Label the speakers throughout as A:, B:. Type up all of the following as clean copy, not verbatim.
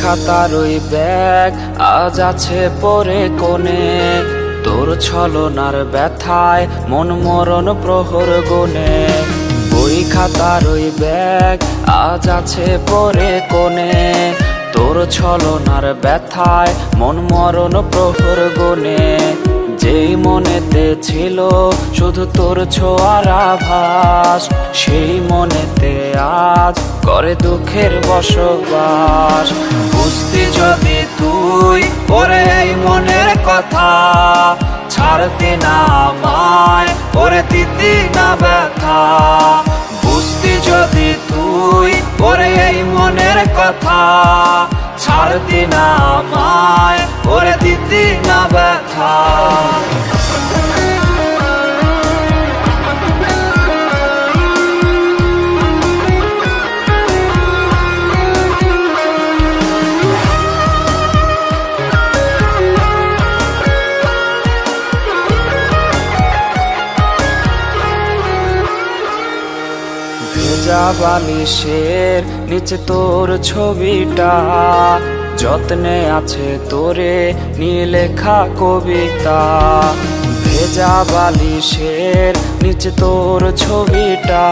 A: খাতার ওই ব্যাগ আজ আছে পরে কোণে, তোর ছলনার ব্যথায় মন মরণ প্রহর গুনে। বই খাতার ওই ব্যাগ আজ আছে পরে কোণে, তোর ছলনার ব্যথায় মন মরণ প্রহর গুনে। যেই মনেতে ছিল শুধু তোর ছোঁয়ার আভাস, সেই মনেতে আজ করে দুঃখের বসবাস। বুঝতি যদি তুই ওরে এই মনের কথা, ছাড়তি না আমায় ওরে দিতি না ব্যথা। বুঝতি যদি তুই ওরে এই মনের কথা, ছাড়তি না আমায় ওরে দিতি না ব্যথা। ভেজা বালিশের নিচে তোর ছবিটা, যত্নে আছে তোরে নিয়ে লেখা কবিতা। ভেজা বালিশের নিচে তোর ছবিটা,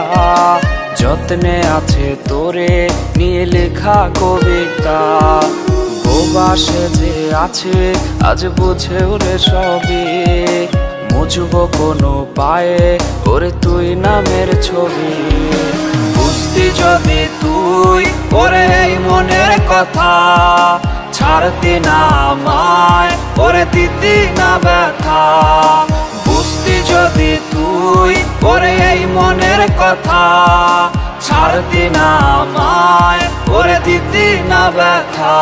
A: যত্নে আছে তোরে নিয়ে লেখা কবিতা। বোবা সেজে আছে আজ বুঝে ওরে সবই, মুছব কোনো পায়ে ওরে তুই নামের ছবি। বুঝতি যদি তুই ওরে এই মনের কথা, ছাড়তি না আমায় ওরে দিতি না ব্যথা। বুঝতি যদি তুই ওরে এই মনের কথা, ছাড়তি না আমায় ওরে দিতি না ব্যথা।